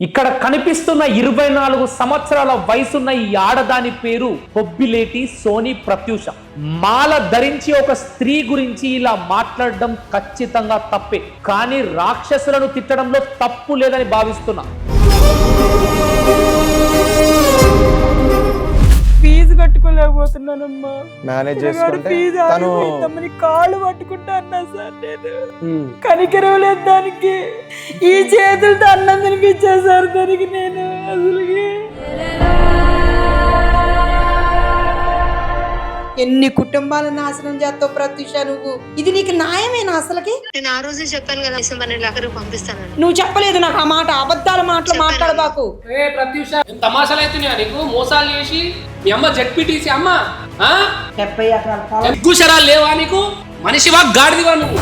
ఇక్కడ కనిపిస్తున్న 24 సంవత్సరాల వయసున్న ఈ ఆడదాని పేరు బొబ్బిలేటి సోని ప్రత్యూష. మాల ధరించి ఒక స్త్రీ గురించి ఇలా మాట్లాడడం ఖచ్చితంగా తప్పే, కానీ రాక్షసులను తిట్టడంలో తప్పు లేదని భావిస్తున్నా. ఫీజు కట్టుకోలేకపోతున్నానమ్మా. మేనేజ్ చేసుకుంటే తను కాళ్ళు పట్టుకుంటా అన్నా సార్, నేను కనికరం లేదు దానికి. ఈ చేతులతో అన్నం తినిపించా సార్ దానికి నేను. అసలు ఎన్ని కుటుంబాల నాశనం చేస్తావు ప్రత్యూష నువ్వు. ఇది నీకు న్యాయమేనా అసలుకి? నేను ఆ రోజే చెప్పాను కదా, 12,00,000 పంపిస్తాను. నువ్వు చెప్పలేదు నాకు ఆ మాట. అబద్ధాల మాటలు మాట్లాడబాకు. ప్రత్యూష తమాషాలు అవుతున్నాయా నీకు? మోసాలు చేసి మీ అమ్మ జడ్పీటీసీ అమ్మ 70 ఎకరాల ఎగ్గుశరాలు లేవా నీకు? మనిషివా గాడిదివా నువ్వు?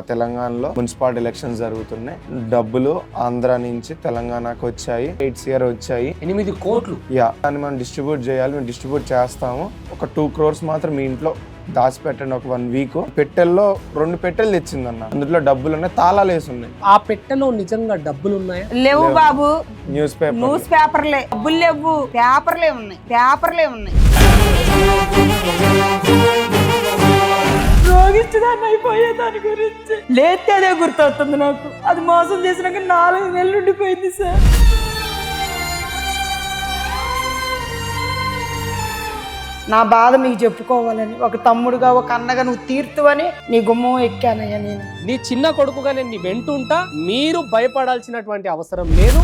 తెలంగాణలో మున్సిపాలిటీ ఎలక్షన్స్ జరుగుతున్నాయి. డబ్బులు ఆంధ్ర నుంచి తెలంగాణకు వచ్చాయి. 8 CR వచ్చాయి. 8 కోట్లు. దాన్ని మనం డిస్ట్రిబ్యూట్ చేయాలి. మేము డిస్ట్రిబ్యూట్ చేస్తాము. ఒక 2 crores మాత్రం మీ ఇంట్లో దాచిపెట్టండి. ఒక 1 week. పెట్టెల్లో 2 పెట్టెలు తెచ్చిందన్న. అందులో డబ్బులు ఉన్నాయి, తాళాలు వేసి ఉన్నాయి. ఆ పెట్టెలో నిజంగా డబ్బులు ఉన్నాయా? లేవు బాబు. న్యూస్ పేపర్లే. డబ్బులు లేవు, పేపర్లే ఉన్నాయి. రోగిస్తుందాన్ని అయిపోయే దాని గురించి లేతే అదే గుర్తొస్తుంది నాకు. అది మోసం చేసినాక 4 నెలలు ఉండిపోయింది సార్. నా బాధ మీకు చెప్పుకోవాలని, ఒక తమ్ముడుగా ఒక అన్నగా నువ్వు తీర్తువని నీ గుమ్మం ఎక్కానయ్యా నేను. నీ చిన్న కొడుకుగా నేను నీ వెంటుంటా. మీరు భయపడాల్సినటువంటి అవసరం లేదు.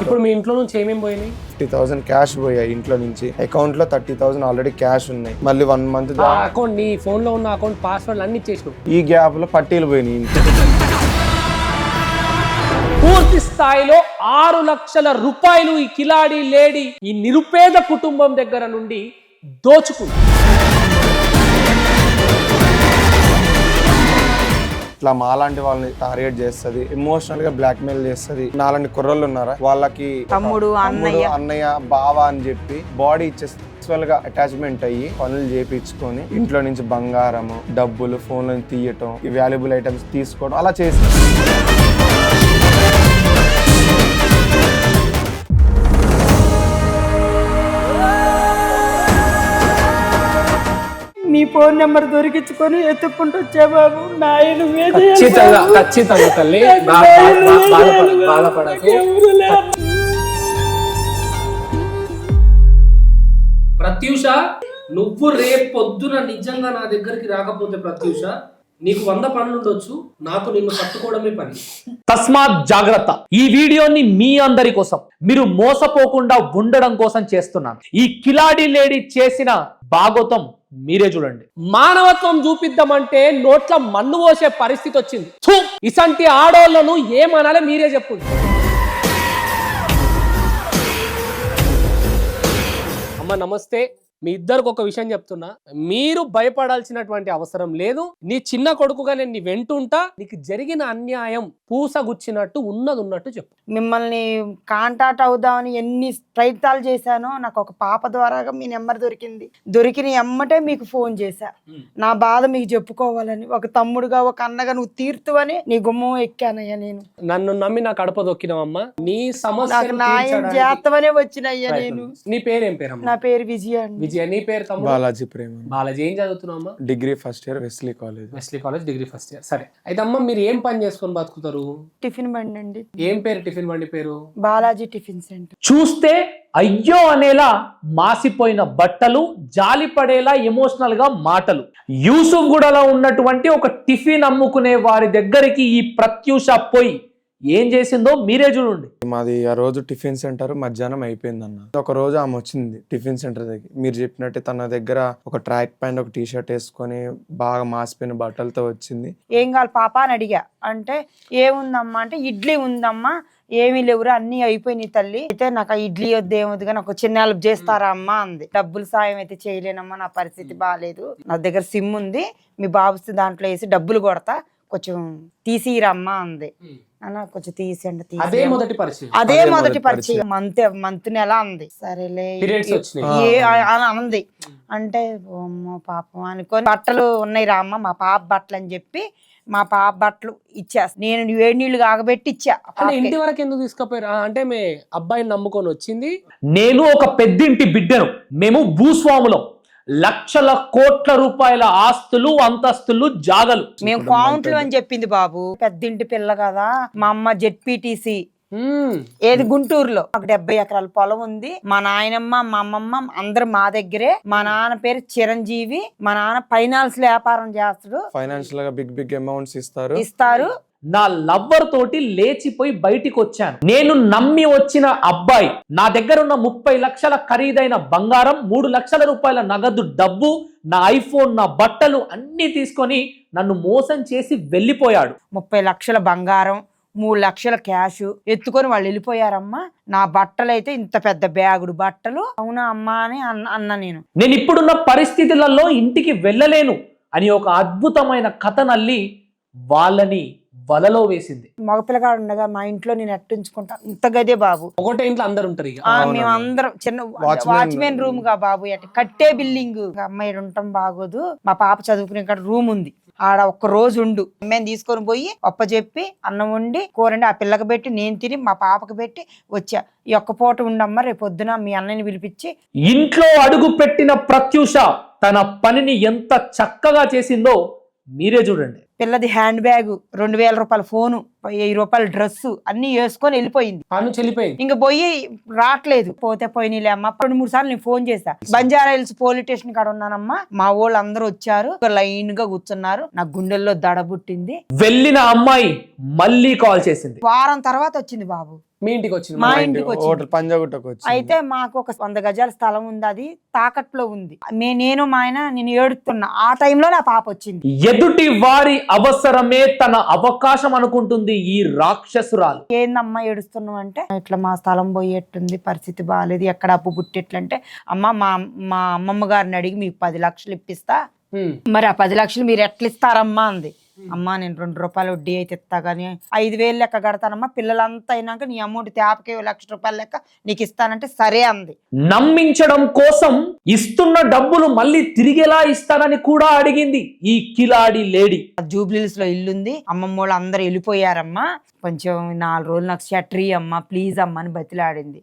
ఇప్పుడు మీ ఇంట్లో నుంచి ఏమేమి పోయినాయి? 50,000 క్యాష్ పోయాయి ఇంట్లో నుంచి. అకౌంట్ లో 30,000 ఆల్రెడీ క్యాష్ ఉన్నాయి. మళ్ళీ 1 month అకౌంట్, నీ ఫోన్ లో ఉన్న అకౌంట్ పాస్వర్డ్ అన్ని ఇచ్చేసినావు. ఈ గ్యాప్ లో పట్టీలు పోయినాయి. పూర్తి స్థాయిలో 6 లక్షల రూపాయలు ఈ కిలాడి లేడీ ఈ నిరుపేద కుటుంబం దగ్గర నుండి దోచుకుంది. ఇట్లా మాలాంటి వాళ్ళని టార్గెట్ చేస్తుంది, ఎమోషనల్ గా బ్లాక్ మెయిల్ చేస్తుంది. నాలాంటి కుర్రోళ్ళు ఉన్నారా, వాళ్ళకి తమ్ముడు అన్నయ్య బావ అని చెప్పి బాడీ ఇచ్చే సెక్సువల్ గా అటాచ్మెంట్ అయ్యి పనులు చేపించుకొని ఇంట్లో నుంచి బంగారము, డబ్బులు, ఫోన్ల నుంచి తీయటం, ఈ వాల్యుబుల్ ఐటమ్స్ తీసుకోవడం అలా చేస్తారు. నీ ఫోన్ నెంబర్ దొరికించుకొని ఎత్తుక్కుంటూ వచ్చా బాబు. నాయన ఖచ్చితంగా తల్లి బాధపడకు. ప్రత్యూష, నువ్వు రేపు పొద్దున నిజంగా నా దగ్గరికి రాకపోతే ప్రత్యూష, నీకు 100 పనులు ఉండొచ్చు, నాకు నిన్ను పట్టుకోవడమే పని. తస్మాత్ జాగ్రత్త. ఈ వీడియోని మీ అందరి కోసం, మీరు మోసపోకుండా ఉండడం కోసం చేస్తున్నాను. ఈ కిలాడి లేడీ చేసిన భాగోతం మీరే చూడండి. మానవత్వం చూపిద్దామంటే నోట్ల మన్ను పోసే పరిస్థితి వచ్చింది. ఇసంటి ఆడోళ్లను ఏమనాలి మీరే చెప్పండి. అమ్మ నమస్తే. మీ ఇద్దరికి ఒక విషయం చెప్తున్నా, మీరు భయపడాల్సినటువంటి అవసరం లేదు. నీ చిన్న కొడుకుగా నేను నీ వెంటుంటా. నీకు జరిగిన అన్యాయం పూసగుచ్చినట్టు ఉన్నట్టు చెప్పు. మిమ్మల్ని కాంటాక్ట్ అవుదామని ఎన్ని ప్రయత్నాలు చేశానో నాకు ఒక పాప ద్వారాగా మీ నెంబర్ దొరికిన ఎమ్మటే మీకు ఫోన్ చేశా. నా బాధ మీకు చెప్పుకోవాలని, ఒక తమ్ముడుగా ఒక అన్నగా నువ్వు తీర్తువని నీ గుమ్మం ఎక్కానయ్యా నేను. నన్ను నమ్మి నా కడప దొక్కినవమ్మా. నీ సమస్య న్యాయం చేస్తామనే వచ్చినయ్యా నేను. నీ పేరేం పేరమ్మా? నా పేరు విజయ అండి. విజయ. నీ పేరు తమ్ముడు? బాలాజీ ప్రేమ. బాలాజీ. ఏం చదువుతున్నావమ్మా? Degree first year, Wesley college degree first year. సరే అయితే అమ్మ, మీరు ఏం పని చేసుకొని బతుకుతారు? టిఫిన్ బండి అండి. ఏం పేరు టిఫిన్ బండి పేరు? Balaji tiffin centre. చూస్తే అయ్యో అనేలా మాసిపోయిన బట్టలు, జాలి పడేలా ఎమోషనల్ గా మాటలు. యూసుఫ్ గూడలో ఉన్నటువంటి ఒక టిఫిన్ అమ్ముకునే వారి దగ్గరికి ఈ ప్రత్యూష పోయి ఏం చేసిందో మీరే చూడండి. మాది ఆ రోజు టిఫిన్ సెంటర్ మధ్యాహ్నం అయిపోయింది అన్న. ఒక రోజు ఆమె వచ్చింది టిఫిన్ సెంటర్ దగ్గర. మీరు చెప్పినట్టే తన దగ్గర ఒక ట్రాక్ ప్యాంట్, ఒక టీ-షర్ట్ వేసుకొని బాగా మాసిపోయిన బట్టలతో వచ్చింది. ఏం కావాలి పాప అని అడిగా. అంటే ఏముందమ్మా అంటే, ఇడ్లీ ఉందమ్మా. ఏమీ లేవురా, అన్ని అయిపోయినాయి తల్లి. అయితే నాకు ఆ ఇడ్లీ వద్దు ఏమొద్దు కానీ ఒక చిన్న హెల్ప్ చేస్తారా అమ్మా అంది. డబ్బులు సాయం అయితే చేయలేనమ్మా, నా పరిస్థితి బాగాలేదు. నా దగ్గర సిమ్ ఉంది, మీ బాబు దాంట్లో వేసి డబ్బులు కొడతా, కొంచెం తీసిరమ్మా అంది. అన్న కొంచెం తీసేయండి అదే తీసి మొదటి పరిచయం. అదే అదే మొదటి మొదటి పరిచయం. మంత్ నెల అంది. సరేలే Periods వచ్చినాయి. అని అంది. అంటే అమ్మో పాపం అనుకొని బట్టలు ఉన్నాయి రామ్మ మా పాప బట్టలు అని చెప్పి మా పాప బట్టలు ఇచ్చేస్తా. నేను వేడి నీళ్లు కాగబెట్టి ఇచ్చా. అంటే ఇంటి వరకు ఎందుకు తీసుకుపోయారు? అంటే మీ అబ్బాయిని నమ్ముకొని వచ్చింది. నేను ఒక పెద్దింటి బిడ్డను. మేము భూస్వాములం. లక్షల కోట్ల రూపాయల ఆస్తులు, అంతస్తులు, జాగలు. మేము కౌంట్లు అని చెప్పింది బాబు. పెద్దింటి పిల్ల కదా. మా అమ్మ జెడ్పీటీసీ ఏది గుంటూరులో. ఒక 70 ఎకరాల పొలం ఉంది. మా నాయనమ్మ మా అమ్మమ్మ అందరు మా దగ్గరే. మా నాన్న పేరు చిరంజీవి. మా నాన్న ఫైనాన్స్ వ్యాపారం చేస్తాడు. ఫైనాన్షియల్ గా బిగ్ అమౌంట్స్ ఇస్తారు. నా లవ్వర్ తోటి లేచిపోయి బయటికి వచ్చాను. నేను నమ్మి వచ్చిన అబ్బాయి నా దగ్గర ఉన్న 30 లక్షల ఖరీదైన బంగారం, 3 లక్షల రూపాయల నగదు డబ్బు, నా ఐఫోన్, నా బట్టలు అన్ని తీసుకొని నన్ను మోసం చేసి వెళ్ళిపోయాడు. 30 లక్షల బంగారం, 3 లక్షల క్యాష్ ఎత్తుకొని వాళ్ళు వెళ్ళిపోయారమ్మా. నా బట్టలు అయితే ఇంత పెద్ద బ్యాగుడు బట్టలు. అవునా అమ్మా అని అన్నా నేను. నేను ఇప్పుడున్న పరిస్థితులలో ఇంటికి వెళ్ళలేను అని ఒక అద్భుతమైన కథ నల్లి వాళ్ళని వలలో వేసింది. మగపిల్లగాడు ఉండగా మా ఇంట్లో నేను ఎట్టుంచుకుంటాను. ఇంత గదే బాబు. ఒకటే ఇంట్లో అందరు ఉంటారు ఇక. మేము అందరం చిన్న వాచ్మెన్ రూమ్ గా బాబు. కట్టే బిల్డింగ్. అమ్మాయి ఉండటం బాగోదు. మా పాప చదువుకునే కాడ రూమ్ ఉంది. ఆడ ఒక్క రోజు ఉండు. మేము తీసుకొని పోయి అప్పచెప్పి అన్నం వండి కూరండి ఆ పిల్లకి పెట్టి నేను తిని మా పాపకి పెట్టి వచ్చా. ఈ ఒక్క పూట ఉండమ్మా, రేపు పొద్దున మీ అన్నని పిలిపించి. ఇంట్లో అడుగు పెట్టిన ప్రత్యూష తన పనిని ఎంత చక్కగా చేసిందో మీరే చూడండి. పిల్లది హ్యాండ్ బ్యాగ్, 2000 రూపాయల ఫోను, 1000 రూపాయల డ్రెస్సు అన్ని వేసుకొని వెళ్ళిపోయింది. వెళ్ళిపోయింది. ఇంక పోయి రావట్లేదు. పోతే పోయినలే అమ్మ. 2-3 సార్లు నేను ఫోన్ చేశా. బంజారా హిల్స్ పోలీస్ స్టేషన్ కాడ ఉన్నానమ్మా. మా వాళ్ళు అందరూ వచ్చారు, లైన్ గా కూర్చున్నారు. నా గుండెల్లో దడ పుట్టింది. వెళ్ళిన అమ్మాయి మళ్ళీ కాల్ చేసింది. వారం తర్వాత వచ్చింది బాబు. మీ ఇంటికి వచ్చింది. మా ఇంటికి వచ్చింది. పంజాగుట్టకు వచ్చి అయితే మాకు ఒక 100 గజాల స్థలం ఉంది. అది తాకట్లో ఉంది. నేను మా ఆయన నేను ఏడుతున్నా. ఆ టైంలో నా పాప వచ్చింది. ఎదుటి వారి అవసరమే తన అవకాశం అనుకుంటుంది ఈ రాక్షసురాలు. ఏందమ్మా ఏడుస్తున్నావు అంటే, ఇట్లా మా స్థలం పోయేట్టుంది, పరిస్థితి బాగాలేదు, ఎక్కడ అప్పు పుట్టేట్లంటే, అమ్మ మా అమ్మమ్మ గారిని అడిగి మీకు 10 లక్షలు ఇప్పిస్తా. మరి ఆ 10 లక్షలు మీరు ఎట్లా ఇస్తారమ్మా అంది. అమ్మా నేను 2 రూపాయలు వడ్డీ అయితే ఇస్తా గానీ 5,000 లెక్క కడతానమ్మా. పిల్లలంతా అయినాక నీ అమౌంట్ తేపకే 1,00,000 రూపాయల లెక్క నీకు ఇస్తానంటే సరే అంది. నమ్మించడం కోసం ఇస్తున్న డబ్బులు మళ్ళీ తిరిగేలా ఇస్తానని కూడా అడిగింది ఈ కిలాడి లేడీ. జూబ్లీస్ లో ఇల్లుంది. అమ్మమ్మ వాళ్ళు అందరు వెళ్ళిపోయారమ్మా. కొంచెం 4 రోజులు నాకు షట్రీ అమ్మా ప్లీజ్ అమ్మా అని బతిలాడింది.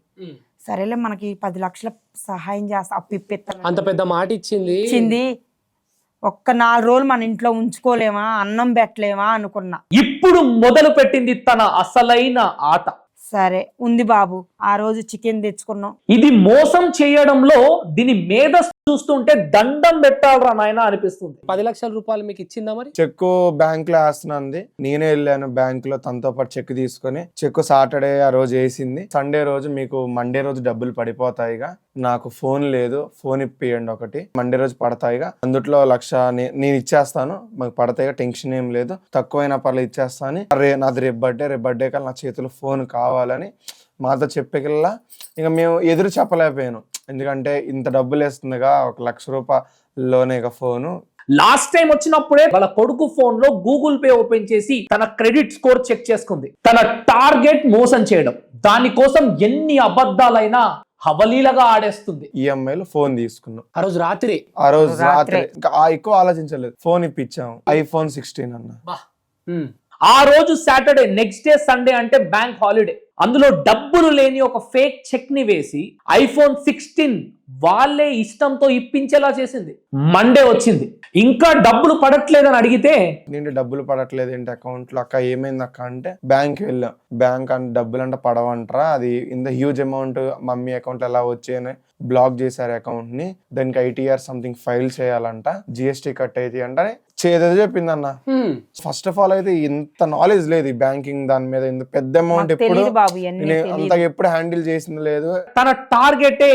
సరేలే మనకి 10 లక్షల సహాయం చేస్తా, అప్పు ఇప్పిస్తాను. అంత పెద్ద మాట ఇచ్చింది. ఒక్క 4 రోజులు మన ఇంట్లో ఉంచుకోలేమా, అన్నం పెట్టలేమా అనుకున్నా. ఇప్పుడు మొదలు పెట్టింది తన అసలైన ఆట. సరే ఉంది బాబు. ఆ రోజు చికెన్ తెచ్చుకున్నాం. ఇది మోసం చేయడంలో దీని మీద చూస్తుంటే దండం పెట్టాలరా నాయన అనిపిస్తుంది. 10 లక్షల రూపాయలు మీకు ఇచ్చిందా మరి? చెక్ బ్యాంక్ లో వేస్తున్నది. నేనే వెళ్ళాను బ్యాంక్ లో తనతో పాటు చెక్ తీసుకొని. చెక్ సాటర్డే ఆ రోజు వేసింది. సండే రోజు మీకు మండే రోజు డబ్బులు పడిపోతాయిగా, నాకు ఫోన్ లేదు, ఫోన్ ఇప్పియండి ఒకటి, మండే రోజు పడతాయిగా, అందుట్లో 1,00,000 నేను ఇచ్చేస్తాను, మాకు పడతాయిగా, టెన్షన్ ఏం లేదు, తక్కువైనా పర్లేదు ఇచ్చేస్తాను. నాది రేపు బర్త్డే కల్లా నా చేతిలో ఫోన్ కావాలని మాతో చెప్పేకల్లా ఇంకా మేము ఎదురు చెప్పలేకపోయాను. ఎందుకంటే ఇంత డబ్బులు వేస్తుందిగా, 1,00,000 రూపాయల్లోనే ఫోను. లాస్ట్ టైం వచ్చినప్పుడే వాళ్ళ కొడుకు ఫోన్ లో గూగుల్ పే ఓపెన్ చేసి తన క్రెడిట్ స్కోర్ చెక్ చేసుకుంది. తన టార్గెట్ మోసం చేయడం. దానికోసం ఎన్ని అబద్ధాలైనా హవలీలగా ఆడేస్తుంది. ఈఎంఐలో ఫోన్ తీసుకున్నాం. ఆ రోజు రాత్రి ఇంకా ఎక్కువ ఆలోచించలేదు. ఫోన్ ఇప్పించాము, iPhone 16 అన్న. ఆ రోజు సాటర్డే, నెక్స్ట్ డే సండే అంటే బ్యాంక్ హాలిడే. అందులో డబ్బులు లేని ఒక ఫేక్ చెక్ ని వేసి iPhone 16 వాళ్ళే ఇష్టంతో ఇప్పించేలా చేసింది. మండే వచ్చింది, ఇంకా డబ్బులు పడట్లేదని అడిగితే, నేను డబ్బులు పడట్లేదు ఏంటి అకౌంట్ లో, అక్క ఏమైంది అక్క అంటే, బ్యాంక్ వెళ్ళాం. బ్యాంక్ అంటే డబ్బులు అంటే పడవంటారా, అది ఇంత హ్యూజ్ అమౌంట్ మమ్మీ అకౌంట్ ఎలా వచ్చాయని బ్లాక్ చేశారు అకౌంట్ ని, దానికి ITR సంథింగ్ ఫైల్ చేయాలంట, GST కట్ అయితే అంటే చేదో చెప్పింది అన్న. ఫస్ట్ ఆఫ్ ఆల్ అయితే ఇంత నాలెడ్జ్ లేదు ఈ బ్యాంకింగ్ దాని మీద. ఇంత పెద్ద అమౌంట్ ఎప్పుడు అంతగా ఎప్పుడు హ్యాండిల్ చేసింది లేదు. తన టార్గెటే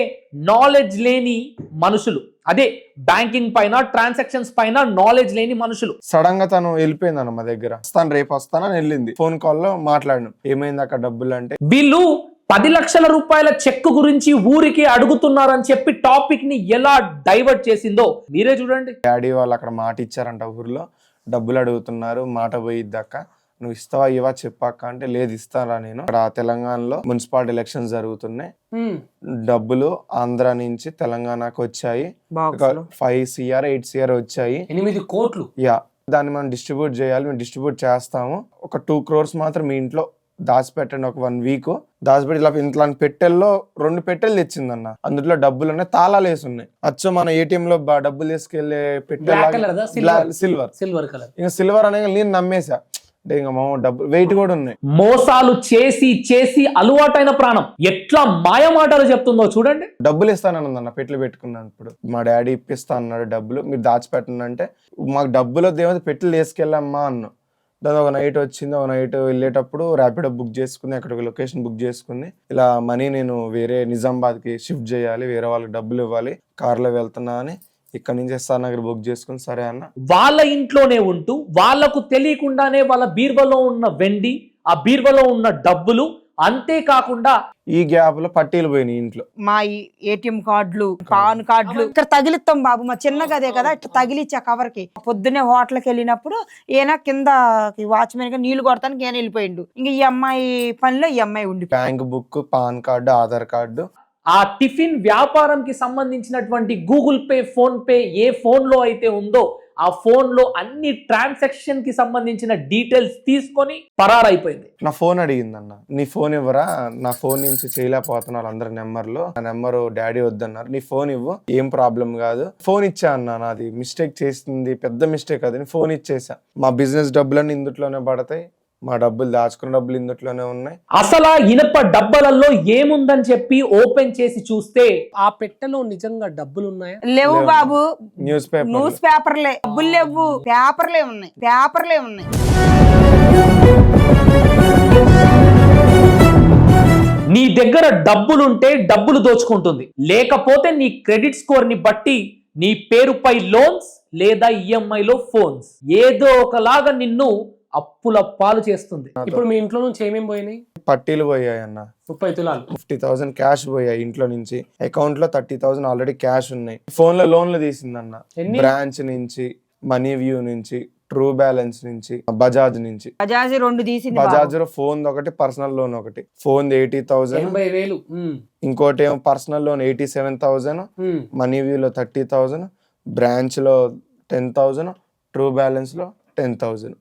నాలెడ్జ్ లేని మనుషులు. అదే బ్యాంకింగ్ పైన, ట్రాన్సాక్షన్స్ పైన నాలెడ్జ్ లేని మనుషులు. సడన్ గా తను వెళ్ళిపోయింది అన్న మా దగ్గర. రేపు వస్తానని వెళ్ళింది. ఫోన్ కాల్ లో మాట్లాడినాం, ఏమైంది అక్కడ డబ్బులు అంటే. వీళ్ళు 10 లక్షల రూపాయల చెక్ గురించి ఊరికి అడుగుతున్నారని చెప్పి టాపిక్ ని ఎలా డైవర్ట్ చేసిందో మీరే చూడండి. డాడీ వాళ్ళు అక్కడ మాట ఇచ్చారంట ఊర్లో, డబ్బులు అడుగుతున్నారు, మాట పోయిద్దక్క, నువ్వు ఇస్తావా ఇవా చెప్పాక అంటే లేదు ఇస్తారా నేను. ఇక్కడ తెలంగాణలో మున్సిపాలిటీ ఎలక్షన్స్ జరుగుతున్నాయి, డబ్బులు ఆంధ్ర నుంచి తెలంగాణకు వచ్చాయి, 5 CR 8 CR వచ్చాయి, 8 కోట్లు. యా దాన్ని మనం డిస్ట్రిబ్యూట్ చేయాలి, మేము డిస్ట్రిబ్యూట్ చేస్తాము. ఒక 2 crores మాత్రం మీ ఇంట్లో దాచిపెట్టండి, ఒక 1 week దాచిపెట్టి ఇలా ఇట్లాంటి పెట్టెల్లో 2 పెట్టెలు తెచ్చిందన్న. అందులో డబ్బులు ఉన్నాయి, తాళాలు వేసి ఉన్నాయి. అచ్చో మన ATM లో డబ్బులు తీసుకెళ్లే సిల్వర్. Silver colour. ఇంకా సిల్వర్ అనే నేను నమ్మేసా, అంటే ఇంకా మా డబ్బులు వెయిట్ కూడా ఉన్నాయి. మోసాలు చేసి చేసి అలవాటైన ప్రాణం ఎట్లా మాయ మాటలు చెప్తుందో చూడండి. డబ్బులు ఇస్తానన్నదన్న పెట్లు పెట్టుకున్నప్పుడు, మా డాడీ ఇప్పిస్తా అన్నాడు డబ్బులు, మీరు దాచిపెట్టండి అంటే మాకు డబ్బులు దేవత పెట్లు తీసుకెళ్ళమ్మా అన్నా. దాని ఒక నైట్ వచ్చింది, ఒక నైట్ వెళ్ళేటప్పుడు ర్యాపిడో బుక్ చేసుకుంది, అక్కడ ఒక లొకేషన్ బుక్ చేసుకుంది. ఇలా మనీ నేను వేరే నిజామాబాద్కి షిఫ్ట్ చేయాలి, వేరే వాళ్ళకి డబ్బులు ఇవ్వాలి, కార్లో వెళ్తున్నా అని ఇక్కడ నుంచి ఎస్ఆర్ నగర్ బుక్ చేసుకుని సరే అన్న. వాళ్ళ ఇంట్లోనే ఉంటూ వాళ్లకు తెలియకుండానే వాళ్ళ బీర్వలో ఉన్న వెండి, ఆ బీర్వలో ఉన్న డబ్బులు, అంతేకాకుండా ఈ గ్యాప్ లో పట్టీలు పోయినాయి ఇంట్లో. మా ATM కార్డులు, పాన్ కార్డులు ఇక్కడ తగిలిస్తాం బాబు, మా చిన్న గదే కదా, ఇట్లా తగిలిచ్చా కవర్ కి. పొద్దున్నే హోటల్కి వెళ్ళినప్పుడు ఈయన కింద వాచ్మెన్ గా నీళ్లు కొడతానికి ఈయన వెళ్ళిపోయిండు. ఇంకా ఈ అమ్మాయి పనిలో ఈ అమ్మాయి ఉండి bank book, pan card, Aadhaar card, ఆ టిఫిన్ వ్యాపారంకి సంబంధించినటువంటి గూగుల్ పే, ఫోన్ పే ఏ ఫోన్ లో అయితే ఉందో ఆ ఫోన్ లో అన్ని ట్రాన్సాక్షన్ కి సంబంధించిన డీటెయిల్స్ తీసుకొని పరారైపోయింది. నా ఫోన్ అడిగిందన్న, నీ ఫోన్ ఇవ్వరా, నా ఫోన్ నుంచి చేయలేకపోతున్నారు అందరి నెంబర్లు, నా నెంబరు డాడీ వద్దన్నారు, నీ ఫోన్ ఇవ్వు, ఏం ప్రాబ్లం కాదు. ఫోన్ ఇచ్చా అన్న, నాది మిస్టేక్ చేసింది, పెద్ద మిస్టేక్ అది, ఫోన్ ఇచ్చేసా. మా బిజినెస్ డబ్బులన్నీ ఇందులోనే పడతాయి, మా డబ్బులు దాచుకున్న డబ్బులు ఇందులోనే ఉన్నాయి. అసలు ఇనప డబ్బాలలో ఏముందని చెప్పి ఓపెన్ చేసి చూస్తే ఆ పెట్టెలో నిజంగా డబ్బులు ఉన్నాయా? లేవు బాబు, న్యూస్ పేపర్లే, డబ్బులు లేవు, పేపర్లే ఉన్నాయి. నీ దగ్గర డబ్బులుంటే డబ్బులు దోచుకుంటుంది, లేకపోతే నీ క్రెడిట్ స్కోర్ ని బట్టి నీ పేరుపై లోన్స్ లేదా EMI లో ఫోన్స్, ఏదో ఒకలాగా నిన్ను అప్పుల పాలు చేస్తుంది. ఇప్పుడు మీ ఇంట్లో నుంచి ఏమేమి పోయినాయి? పట్టీలు పోయాయి అన్న, 30 తులాలు, 50,000 క్యాష్ పోయాయి ఇంట్లో నుంచి. అకౌంట్ లో 30,000 ఆల్రెడీ క్యాష్ ఉన్నాయి. ఫోన్ లో లోన్లు తీసిందన్న, బ్రాంచ్ నుంచి, మనీ వ్యూ నుంచి, ట్రూ బ్యాలెన్స్ నుంచి, బజాజ్ నుంచి. బజాజ్ 2 తీసింది. బజాజ్ లో ఫోన్ ఒకటి, పర్సనల్ లోన్ ఒకటి. ఫోన్ 80,000, 80,000. ఇంకోటి ఏమో పర్సనల్ లోన్ 87,000, మనీ వ్యూ లో 30,000, బ్రాంచ్ లో 10,000, ట్రూ బ్యాలెన్స్ లో 10,000.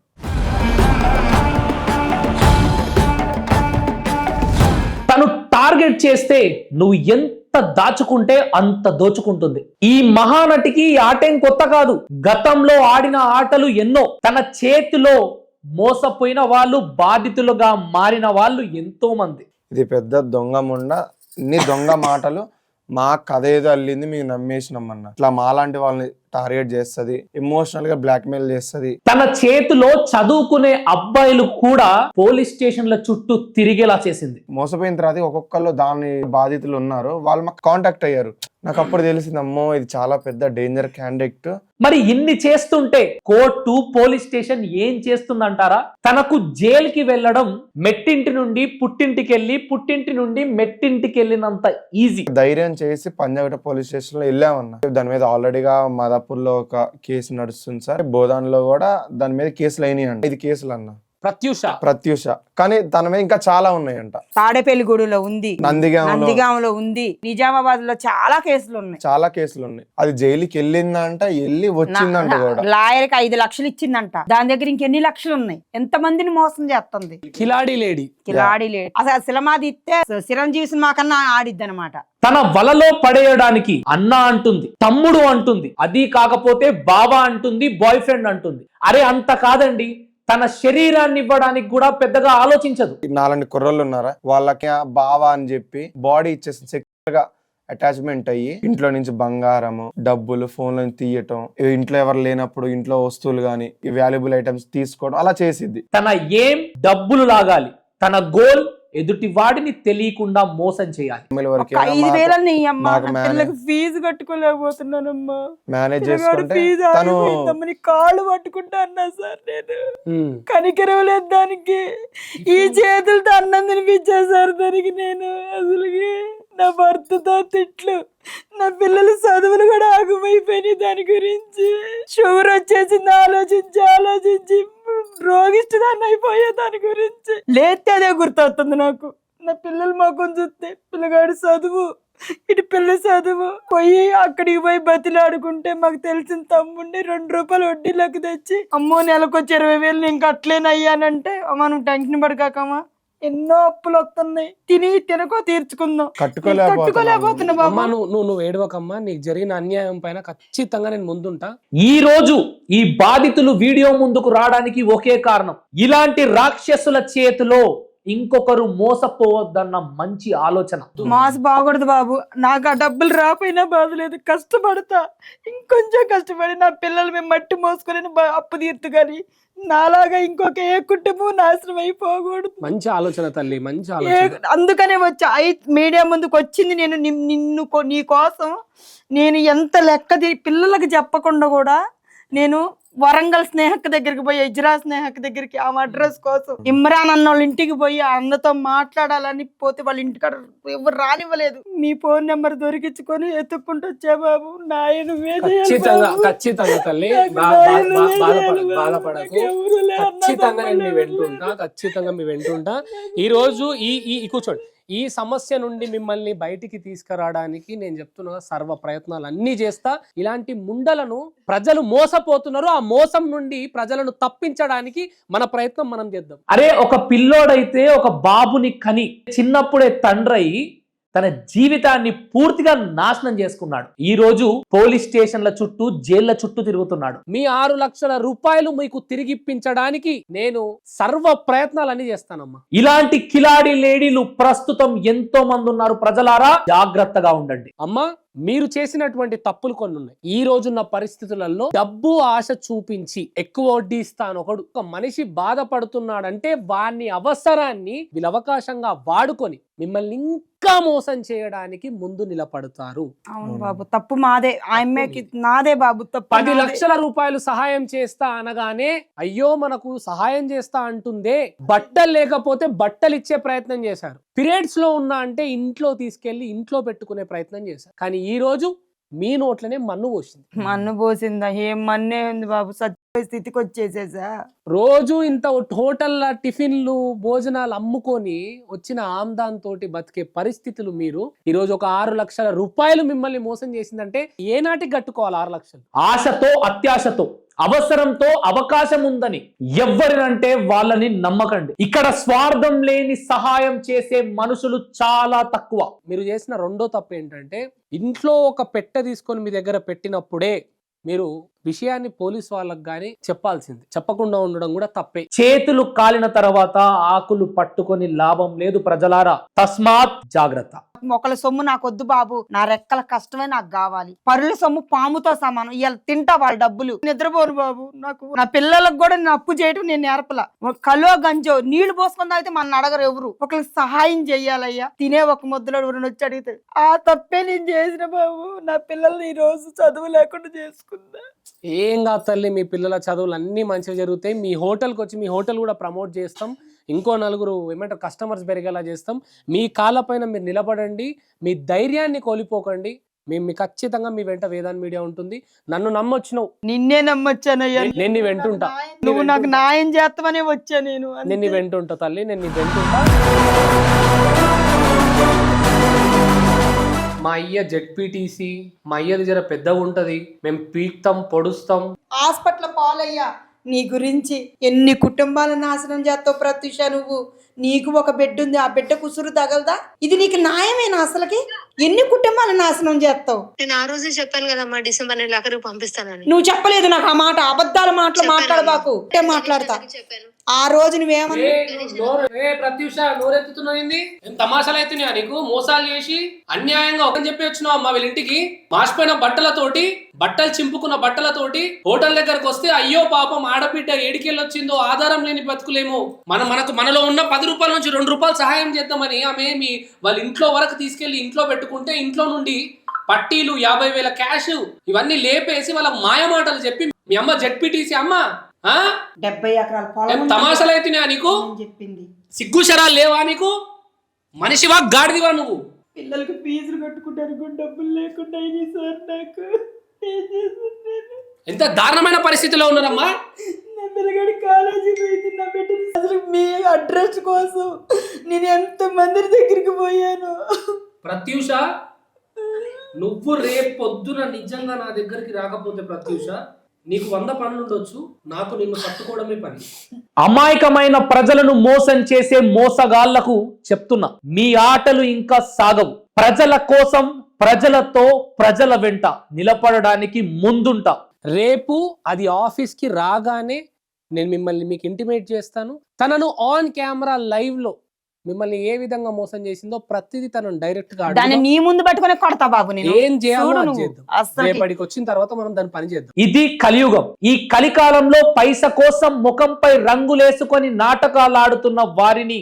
తను టార్గెట్ చేస్తే నువ్వు ఎంత దాచుకుంటే అంత దోచుకుంటుంది. ఈ మహానటికి ఈ ఆటేం కొత్త కాదు, గతంలో ఆడిన ఆటలు ఎన్నో. తన చేతిలో మోసపోయిన వాళ్ళు, బాధితులుగా మారిన వాళ్ళు ఎంతో మంది. ఇది పెద్ద దొంగ ముండ, ఇన్ని దొంగ మాటలు, మా కథ ఏదో అల్లింది మీకు నమ్మేసినాం అన్న. ఇట్లా మాలాంటి వాళ్ళని టార్గెట్ చేస్తుంది, ఎమోషనల్ గా బ్లాక్మెయిల్ చేస్తుంది. తన చేతిలో చదువుకునే అబ్బాయిలు కూడా పోలీస్ స్టేషన్ల చుట్టూ తిరిగేలా చేసింది. మోసపోయిన తర్వాత ఒక్కొక్కరు దాని బాధితులు ఉన్నారు, వాళ్ళు మాకు కాంటాక్ట్ అయ్యారు. నాకు అప్పుడు తెలిసింది, అమ్మో ఇది చాలా పెద్ద డేంజర్ క్యాండిడేట్. మరి ఇన్ని చేస్తుంటే కోర్టు, పోలీస్ స్టేషన్ ఏం చేస్తుందంటారా? తనకు జైలుకి వెళ్ళడం మెట్టింటి నుండి పుట్టింటికి వెళ్ళి, పుట్టింటి నుండి మెట్టింటికి వెళ్ళినంత ఈజీ. ధైర్యం చేసి పంజాగుట్ట పోలీస్ స్టేషన్ లో వెళ్ళామన్నా. దాని మీద ఆల్రెడీగా మాదాపూర్ లో ఒక కేసు నడుస్తుంది సార్, బోధాన్ లో కూడా దాని మీద కేసులు అయినాయి అంట. 5 కేసులు అన్న. ప్రత్యూష, కానీ తన మీద ఇంకా చాలా ఉన్నాయంట. తాడేపల్లిగూడలో ఉంది, నందిగామలో ఉంది, నిజామాబాద్ లో చాలా కేసులు ఉన్నాయి. అది జైలుకి వెళ్ళిందంట, వెళ్ళి వచ్చిందంట కూడా. లాయర్ కి 5 లక్షలు ఇచ్చిందంట, దాని దగ్గర ఇంకెన్ని లక్షలు ఉన్నాయి. ఎంత మందిని మోసం చేస్తుంది. కిలాడి లేడీ. అసలు సినిమాది ఇస్తే చిరంజీవి సినిమా కన్నా ఆడిద్ది అనమాట. తన వలలో పడేయడానికి అన్న అంటుంది, తమ్ముడు అంటుంది, అది కాకపోతే బాబా అంటుంది, బాయ్ ఫ్రెండ్ అంటుంది. అరే అంత కాదండి, తన శరీరాన్ని ఇవ్వడానికి కూడా పెద్దగా ఆలోచించదు. నాలాంటి కుర్రోళ్ళు ఉన్నారా, వాళ్ళకి బావా అని చెప్పి బాడీ ఇచ్చేసి సెక్యులర్ గా అటాచ్మెంట్ అయ్యి ఇంట్లో నుంచి బంగారము, డబ్బులు, ఫోన్లను తీయటం, ఇంట్లో ఎవరు లేనప్పుడు ఇంట్లో వస్తువులు గానీ వాల్యుబుల్ ఐటమ్స్ తీసుకోవడం, అలా చేసిద్ది. తన ఏం డబ్బులు లాగాలి, తన గోల్ ఎదుటి వాడిని తెలియకుండా మోసం చేయాలి. 5,000 ఫీజు కట్టుకోలేకపోతున్నానమ్మా, మేనేజ్ చేసుకుంటే తను కాళ్ళు పట్టుకుంటా అన్నా సార్, నేను కనికరం లేదు దానికి. ఈ చేతులతో అన్నం తినిపించా సార్ దానికి. నేను అసలు నా భర్తతో తిట్లు, నా పిల్లల చదువులు కూడా ఆగుమైపోయినాయి. దాని గురించి షుగర్ వచ్చేసింది. ఆలోచించి రోగిష్టిదాన్ని అయిపోయా. దాని గురించి లేతే అదే గుర్తొస్తుంది నాకు. నా పిల్లల మొఖం చూస్తే పిల్లగాడు చదువు, ఇటు పిల్ల చదువు పోయి అక్కడికి పోయి బతిలాడుకుంటే మాకు తెలిసిన తమ్ముడిని 2 రూపాయలు వడ్డీలోకి తెచ్చి అమ్మో నెలకొచ్చి 20,000 నేను కట్టలేనయ్యానంటే మనం టెన్షన్ పడకాకమ్మా. ఎన్నో అప్పులు వస్తున్నాయి. తినకో తీర్చుకుందాం. కట్టుకోలేకపోతున్నా బాబు. అమ్మా నువ్వు ఏడవకమ్మా. నీకు జరిగిన అన్యాయం పైన ఖచ్చితంగా నేను ముందుంటా. ఈ రోజు ఈ బాధితులు వీడియో ముందుకు రావడానికి ఒకే కారణం, ఇలాంటి రాక్షసుల చేతిలో ఇంకొకరు మోసపోవద్దన్న మంచి ఆలోచన. మాస్ బాగూడదు బాబు. నాకు ఆ డబ్బులు రాపోయినా బాధ లేదు, కష్టపడతా. ఇంకొంచెం కష్టపడి నా పిల్లలు మేము మట్టి మోసుకొని అప్పు తీర్తు. కానీ నాలాగా ఇంకొక ఏ కుటుంబం నాశనం అయిపోకూడదు. మంచి ఆలోచన తల్లి, మంచి ఆలోచన. అందుకనే వచ్చా మీడియా ముందుకు వచ్చింది. నేను నీ కోసం నేను ఎంత లెక్క పిల్లలకు చెప్పకుండా కూడా నేను వరంగల్ స్నేహక్ దగ్గరికి పోయి, ఇజ్రా స్నేహక్ దగ్గరికి ఆ అడ్రస్ కోసం ఇమ్రాన్ అన్న వాళ్ళ ఇంటికి పోయి ఆ అన్నతో మాట్లాడాలని పోతే వాళ్ళ ఇంటికాడ ఎవరు రానివ్వలేదు. మీ ఫోన్ నెంబర్ దొరికించుకొని ఎత్తుక్కుంటూ వచ్చా బాబు. ఖచ్చితంగా తల్లి బాధపడకు. ఖచ్చితంగా నేను మీ వెంటుంటా. ఈ రోజు ఈ కూర్చోండి. ఈ సమస్య నుండి మిమ్మల్ని బయటికి తీసుకురావడానికి నేను చెప్తున్నా సర్వ ప్రయత్నాలు అన్ని చేస్తా. ఇలాంటి ముండలను ప్రజలు మోసపోతున్నారు, ఆ మోసం నుండి ప్రజలను తప్పించడానికి మన ప్రయత్నం మనం చేద్దాం. అరే ఒక పిల్లోడైతే ఒక బాబుని కని చిన్నప్పుడే తండ్రి తన జీవితాన్ని పూర్తిగా నాశనం చేసుకున్నాడు. ఈ రోజు పోలీస్ స్టేషన్ల చుట్టూ, జైళ్ల చుట్టూ తిరుగుతున్నాడు. మీ 6 లక్షల రూపాయలు మీకు తిరిగిప్పించడానికి నేను సర్వ ప్రయత్నాలన్నీ చేస్తానమ్మా. ఇలాంటి కిలాడి లేడీలు ప్రస్తుతం ఎంతో మంది ఉన్నారు. ప్రజలారా జాగ్రత్తగా ఉండండి. అమ్మా మీరు చేసినటువంటి తప్పులు కొన్ని ఉన్నాయి. ఈ రోజున్న పరిస్థితులలో డబ్బు ఆశ చూపించి ఎక్కువ వడ్డీ ఇస్తాను ఒక మనిషి బాధపడుతున్నాడంటే వాని అవసరాన్ని వీళ్ళ అవకాశంగా వాడుకొని మిమ్మల్ని ఇంకా మోసం చేయడానికి ముందు నిలబడతారు. అవును బాబు, తప్పు మాదే. నాదే బాబు తప్పు. 10 లక్షల రూపాయలు సహాయం చేస్తా అనగానే అయ్యో మనకు సహాయం చేస్తా అంటుందే, బట్టలు లేకపోతే బట్టలు ఇచ్చే ప్రయత్నం చేశారు. పీరియడ్స్ లో ఉన్నా అంటే ఇంట్లో తీసుకెళ్లి ఇంట్లో పెట్టుకునే ప్రయత్నం చేశారు. కానీ ఈ రోజు మీ నోట్లనే మన్ను పోసింది. మన్ను పోసిందా? ఏం మన్నే ఉంది బాబు. చచ్చిపోయే స్థితికి వచ్చేసేసా. రోజు ఇంత హోటల్ల టిఫిన్లు భోజనాలు అమ్ముకొని వచ్చిన ఆమ్దాన్ తోటి బతికే పరిస్థితులు మీరు ఈ రోజు ఒక 6 లక్షల రూపాయలు మిమ్మల్ని మోసం చేసిందంటే ఏనాటికి కట్టుకోవాలి 6 లక్షలు? ఆశతో, అత్యాశతో, అవసరంతో, అవకాశం ఉందని ఎవరినంటే వాళ్ళని నమ్మకండి. ఇక్కడ స్వార్థం లేని సహాయం చేసే మనుషులు చాలా తక్కువ. మీరు చేసిన రెండో తప్పు ఏంటంటే ఇంట్లో ఒక పెట్టె తీసుకొని మీ దగ్గర పెట్టినప్పుడే మీరు విషయాన్ని పోలీస్ వాళ్ళకి గానీ చెప్పాల్సింది. చెప్పకుండా ఉండడం కూడా తప్పే. చేతులు కాలిన తర్వాత ఆకులు పట్టుకొని లాభం లేదు. ప్రజలారా తస్మాత్ జాగ్రత్త. ఒకళ్ళ సొమ్ము నాకు వద్దు బాబు. నా రెక్కల కష్టమే నాకు కావాలి. పరుల సొమ్ము పాముతో సమానం. ఇవాళ తింటా వాళ్ళ డబ్బులు. నిద్రపోరు బాబు. నాకు నా పిల్లలకు కూడా నేను అప్పు చేయటం నేను నేర్పలా. కలో గంజో నీళ్లు పోసుకుందా అయితే మన అడగరు ఎవరు. ఒకరికి సహాయం చెయ్యాలయ్యా. తినే ఒక ముద్దలో ఎవరైనా వచ్చి అడిగితే ఆ తప్పే నేను చేసిన బాబు. నా పిల్లల్ని ఈ రోజు చదువు లేకుండా చేసుకుందా. ఏం కాదు తల్లి, మీ పిల్లల చదువులు అన్ని మంచిగా జరుగుతాయి. మీ హోటల్కి వచ్చి మీ హోటల్ కూడా ప్రమోట్ చేస్తాం. ఇంకో 4 కస్టమర్స్ పెరిగేలా చేస్తాం. మీ కాళ్ళపైన మీరు నిలబడండి. మీ ధైర్యాన్ని కోల్పోకండి. మేము ఖచ్చితంగా మీ వెంట వేదాంత్ మీడియా ఉంటుంది. నన్ను నమ్మొచ్చు. నిన్నే నమ్మొచ్చానయ్యా. నేను నీ వెంటుంటా. నువ్వు నాకు న్యాయం చేస్తామనే వచ్చా. నేను నీ వెంటుంటా తల్లి, నేను నీ వెంటుంటా. మా అయ్య జెడ్పీటీసీ, మా అయ్యది జర పెద్దగా ఉంటది. మేము పీక్తాం, పొడుస్తాం. హాస్పిటల్ పాలయ్యా. నీ గురించి ఎన్ని కుటుంబాలు నాశనం చేస్తావు ప్రత్యూష. నువ్వు నీకు ఒక బిడ్డ ఉంది, ఆ బిడ్డ కుసురు తగలదా? ఇది నీకు న్యాయమేనా? అసలుకి ఎన్ని కుటుంబాలు నాశనం చేస్తావు? నేను ఆ రోజే చెప్పాను కదమ్మా, డిసెంబర్ నెల ఆఖరికి పంపిస్తానని. నువ్వు చెప్పలేదు నాకు ఆ మాట. అబద్ధాల మాటలు మాట్లాడబాకు. మాట్లాడతా. ఆ రోజు నువ్వేమన్నా ప్రత్యూష నోరెత్తుతున్నది. తమాషాలు అవుతున్నాయా నీకు? మోసాలు చేసి అన్యాయంగా ఒక చెప్పి వచ్చినావు అమ్మా వీళ్ళ ఇంటికి. మాసిపోయిన బట్టలతోటి, బట్టలు చింపుకున్న బట్టలతోటి హోటల్ దగ్గరకు వస్తే అయ్యో పాపం ఆడబిడ్డ ఏడికెళ్ళొచ్చిందో, ఆధారం లేని బతుకులేమో, మనలో ఉన్న 10 రూపాయల నుంచి 2 రూపాయలు సహాయం చేద్దామని ఆమె వాళ్ళ ఇంట్లో వరకు తీసుకెళ్లి ఇంట్లో పెట్టుకుంటే ఇంట్లో నుండి పట్టీలు, 50,000 క్యాష్ ఇవన్నీ లేపేసి వాళ్ళ మాయ మాటలు చెప్పి మీ అమ్మ జెడ్పీటీసీ అమ్మ 70 ఎకరాల పొలం తమాషాలు అవుతున్నాయా నీకు? చెప్పింది. సిగ్గు శరాలు లేవా నీకు? మనిషివా గాడిదివా నువ్వు? పిల్లలకి ఫీజులు కట్టుకుంటారు కూడా డబ్బులు లేకుండా అయింది సార్. నాకు ఏం చేస్తున్నాను? ఎంత దారుణమైన పరిస్థితిలో ఉన్నారమ్మా. నా పిల్లగాడి కాలేజీ పోయింది, నా బిడ్డని అసలు మీ అడ్రస్ కోసం నేను ఎంత మంది దగ్గరికి పోయాను. ప్రత్యూష, నువ్వు రేపు పొద్దున నిజంగా నా దగ్గరికి రాకపోతే ప్రత్యూష, నీకు 100 పనులు ఉండొచ్చు, నాకు నిన్ను పట్టుకోవడమే పని. అమాయకమైన ప్రజలను మోసం చేసే మోసగాళ్లకు చెప్తున్నా, మీ ఆటలు ఇంకా సాగవు. ప్రజల కోసం, ప్రజలతో, ప్రజల వెంట నిలబడడానికి ముందుంటా. రేపు అది ఆఫీస్కి రాగానే నేను మిమ్మల్ని మీకు ఇంటిమేట్ చేస్తాను. తనను ఆన్ కెమెరా లైవ్ లో మిమ్మల్ని ఏ విధంగా మోసం చేసిందో ప్రతిదీ తనను డైరెక్ట్ గా దాన్ని నీ ముందు పెట్టుకునే కొడతా బాబు. నేను ఏం చేయాలో చూడు అది నువ్వు. చేద్దాం. అస్సలు రేపటికి వచ్చిన తర్వాత మనం దాని పని చేద్దాం. ఇది కలియుగం. ఈ కలికాలంలో పైస కోసం ముఖంపై రంగులేసుకొని నాటకాలు ఆడుతున్న వారిని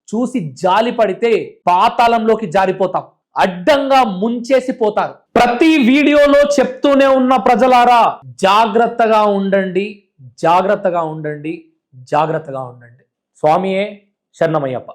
చూసి జాలి పడితే పాతాళంలోకి జారిపోతాం, అడ్డంగా ముంచేసి పోతారు. ప్రతి వీడియోలో చెప్తూనే ఉన్న ప్రజలారా, జాగ్రత్తగా ఉండండి, జాగ్రత్తగా ఉండండి, జాగ్రత్తగా ఉండండి. స్వామియే శరణమయ్యప్ప.